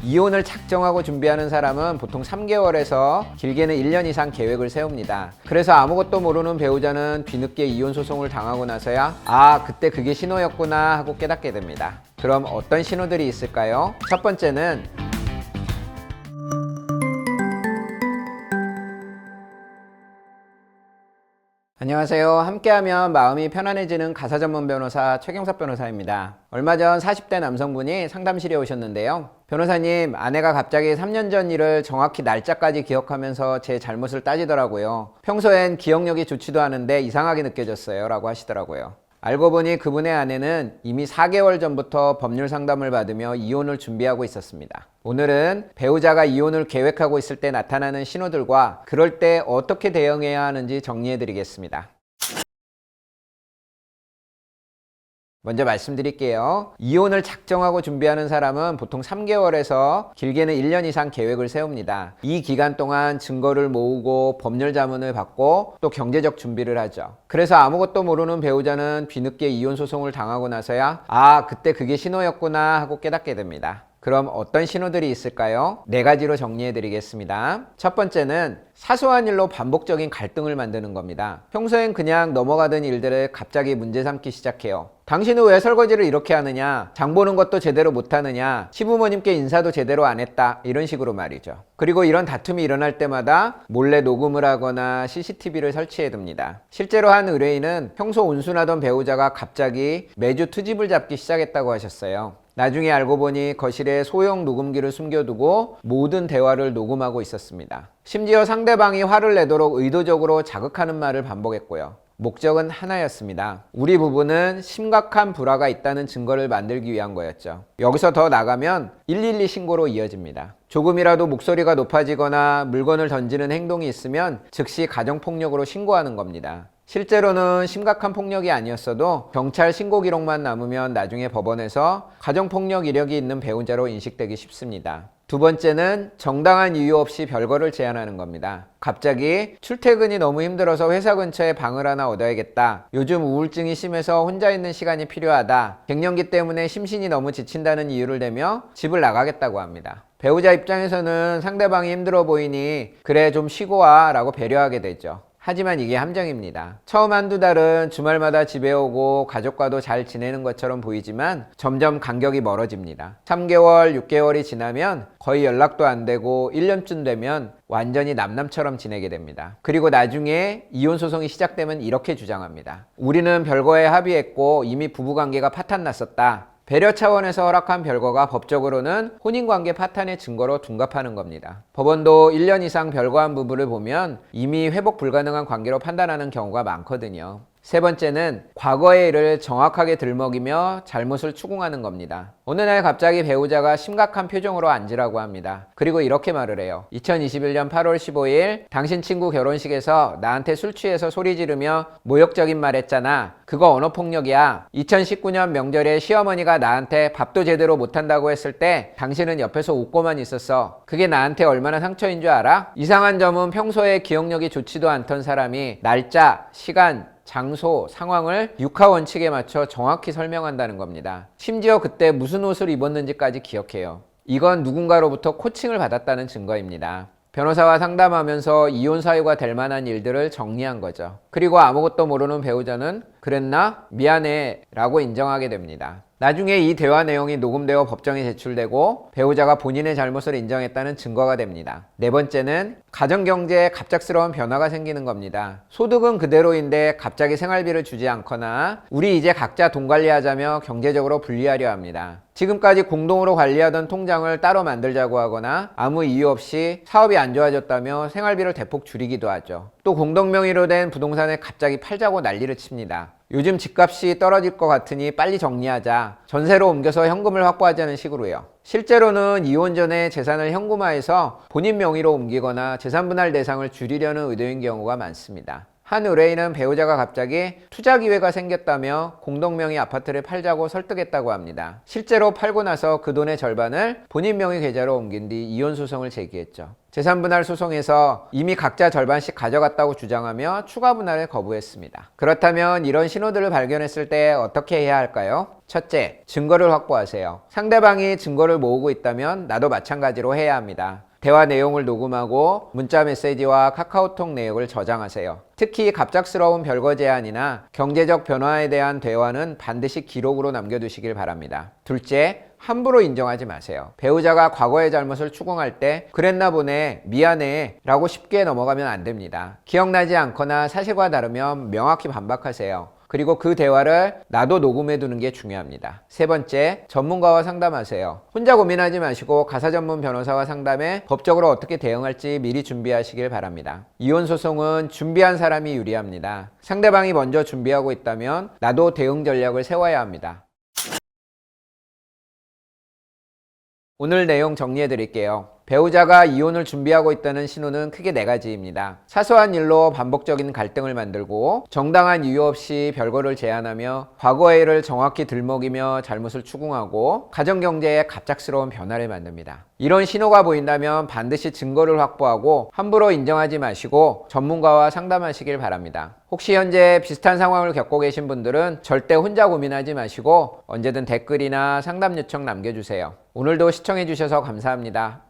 이혼을 작정하고 준비하는 사람은 보통 3개월에서 길게는 1년 이상 계획을 세웁니다. 그래서 아무것도 모르는 배우자는 뒤늦게 이혼 소송을 당하고 나서야 그때 그게 신호였구나 하고 깨닫게 됩니다. 그럼 어떤 신호들이 있을까요? 첫 번째는 안녕하세요. 함께하면 마음이 편안해지는 가사 전문 변호사 최경섭 변호사입니다. 얼마 전 40대 남성분이 상담실에 오셨는데요. 변호사님, 아내가 갑자기 3년 전 일을 정확히 날짜까지 기억하면서 제 잘못을 따지더라고요. 평소엔 기억력이 좋지도 않은데 이상하게 느껴졌어요 라고 하시더라고요. 알고 보니 그분의 아내는 이미 4개월 전부터 법률 상담을 받으며 이혼을 준비하고 있었습니다. 오늘은 배우자가 이혼을 계획하고 있을 때 나타나는 신호들과 그럴 때 어떻게 대응해야 하는지 정리해 드리겠습니다. 먼저 말씀드릴게요. 이혼을 작정하고 준비하는 사람은 보통 3개월에서 길게는 1년 이상 계획을 세웁니다. 이 기간 동안 증거를 모으고 법률 자문을 받고 또 경제적 준비를 하죠. 그래서 아무것도 모르는 배우자는 뒤늦게 이혼 소송을 당하고 나서야 그때 그게 신호였구나 하고 깨닫게 됩니다. 그럼 어떤 신호들이 있을까요? 4가지로 정리해 드리겠습니다. 첫 번째는 사소한 일로 반복적인 갈등을 만드는 겁니다. 평소엔 그냥 넘어가던 일들을 갑자기 문제 삼기 시작해요. 당신은 왜 설거지를 이렇게 하느냐? 장 보는 것도 제대로 못하느냐? 시부모님께 인사도 제대로 안 했다. 이런 식으로 말이죠. 그리고 이런 다툼이 일어날 때마다 몰래 녹음을 하거나 CCTV를 설치해 둡니다. 실제로 한 의뢰인은 평소 온순하던 배우자가 갑자기 매주 트집을 잡기 시작했다고 하셨어요. 나중에 알고 보니 거실에 소형 녹음기를 숨겨두고 모든 대화를 녹음하고 있었습니다. 심지어 상대방이 화를 내도록 의도적으로 자극하는 말을 반복했고요. 목적은 하나였습니다. 우리 부부는 심각한 불화가 있다는 증거를 만들기 위한 거였죠. 여기서 더 나가면 112 신고로 이어집니다. 조금이라도 목소리가 높아지거나 물건을 던지는 행동이 있으면 즉시 가정폭력으로 신고하는 겁니다. 실제로는 심각한 폭력이 아니었어도 경찰 신고 기록만 남으면 나중에 법원에서 가정폭력 이력이 있는 배우자로 인식되기 쉽습니다. 두 번째는 정당한 이유 없이 별거를 제안하는 겁니다. 갑자기 출퇴근이 너무 힘들어서 회사 근처에 방을 하나 얻어야겠다. 요즘 우울증이 심해서 혼자 있는 시간이 필요하다. 갱년기 때문에 심신이 너무 지친다는 이유를 대며 집을 나가겠다고 합니다. 배우자 입장에서는 상대방이 힘들어 보이니 그래 좀 쉬고 와 라고 배려하게 되죠. 하지만 이게 함정입니다. 처음 한두 달은 주말마다 집에 오고 가족과도 잘 지내는 것처럼 보이지만 점점 간격이 멀어집니다. 3개월, 6개월이 지나면 거의 연락도 안 되고 1년쯤 되면 완전히 남남처럼 지내게 됩니다. 그리고 나중에 이혼 소송이 시작되면 이렇게 주장합니다. 우리는 별거에 합의했고 이미 부부관계가 파탄났었다. 배려 차원에서 허락한 별거가 법적으로는 혼인관계 파탄의 증거로 둔갑하는 겁니다. 법원도 1년 이상 별거한 부부를 보면 이미 회복 불가능한 관계로 판단하는 경우가 많거든요. 세 번째는 과거의 일을 정확하게 들먹이며 잘못을 추궁하는 겁니다. 어느 날 갑자기 배우자가 심각한 표정으로 앉으라고 합니다. 그리고 이렇게 말을 해요. 2021년 8월 15일 당신 친구 결혼식에서 나한테 술 취해서 소리 지르며 모욕적인 말 했잖아. 그거 언어폭력이야. 2019년 명절에 시어머니가 나한테 밥도 제대로 못한다고 했을 때 당신은 옆에서 웃고만 있었어. 그게 나한테 얼마나 상처인 줄 알아? 이상한 점은 평소에 기억력이 좋지도 않던 사람이 날짜, 시간, 장소, 상황을 육하 원칙에 맞춰 정확히 설명한다는 겁니다. 심지어 그때 무슨 옷을 입었는지까지 기억해요. 이건 누군가로부터 코칭을 받았다는 증거입니다. 변호사와 상담하면서 이혼 사유가 될 만한 일들을 정리한 거죠. 그리고 아무것도 모르는 배우자는 그랬나? 미안해 라고 인정하게 됩니다. 나중에 이 대화 내용이 녹음되어 법정에 제출되고 배우자가 본인의 잘못을 인정했다는 증거가 됩니다. 네 번째는 가정경제에 갑작스러운 변화가 생기는 겁니다. 소득은 그대로인데 갑자기 생활비를 주지 않거나 우리 이제 각자 돈 관리하자며 경제적으로 분리하려 합니다. 지금까지 공동으로 관리하던 통장을 따로 만들자고 하거나 아무 이유 없이 사업이 안 좋아졌다며 생활비를 대폭 줄이기도 하죠. 또 공동명의로 된 부동산을 갑자기 팔자고 난리를 칩니다. 요즘 집값이 떨어질 것 같으니 빨리 정리하자. 전세로 옮겨서 현금을 확보하자는 식으로요. 실제로는 이혼 전에 재산을 현금화해서 본인 명의로 옮기거나 재산분할 대상을 줄이려는 의도인 경우가 많습니다. 한 의뢰인은 배우자가 갑자기 투자 기회가 생겼다며 공동명의 아파트를 팔자고 설득했다고 합니다. 실제로 팔고 나서 그 돈의 절반을 본인 명의 계좌로 옮긴 뒤 이혼 소송을 제기했죠. 재산분할 소송에서 이미 각자 절반씩 가져갔다고 주장하며 추가 분할을 거부했습니다. 그렇다면 이런 신호들을 발견했을 때 어떻게 해야 할까요? 첫째, 증거를 확보하세요. 상대방이 증거를 모으고 있다면 나도 마찬가지로 해야 합니다. 대화 내용을 녹음하고 문자 메시지와 카카오톡 내역을 저장하세요. 특히 갑작스러운 별거 제안이나 경제적 변화에 대한 대화는 반드시 기록으로 남겨두시길 바랍니다. 둘째, 함부로 인정하지 마세요. 배우자가 과거의 잘못을 추궁할 때 그랬나 보네, 미안해 라고 쉽게 넘어가면 안 됩니다. 기억나지 않거나 사실과 다르면 명확히 반박하세요. 그리고 그 대화를 나도 녹음해 두는 게 중요합니다. 세 번째, 전문가와 상담하세요. 혼자 고민하지 마시고 가사 전문 변호사와 상담해 법적으로 어떻게 대응할지 미리 준비하시길 바랍니다. 이혼 소송은 준비한 사람이 유리합니다. 상대방이 먼저 준비하고 있다면 나도 대응 전략을 세워야 합니다. 오늘 내용 정리해 드릴게요. 배우자가 이혼을 준비하고 있다는 신호는 크게 네 가지입니다. 사소한 일로 반복적인 갈등을 만들고 정당한 이유 없이 별거를 제안하며 과거의 일을 정확히 들먹이며 잘못을 추궁하고 가정경제에 갑작스러운 변화를 만듭니다. 이런 신호가 보인다면 반드시 증거를 확보하고 함부로 인정하지 마시고 전문가와 상담하시길 바랍니다. 혹시 현재 비슷한 상황을 겪고 계신 분들은 절대 혼자 고민하지 마시고 언제든 댓글이나 상담 요청 남겨주세요. 오늘도 시청해 주셔서 감사합니다.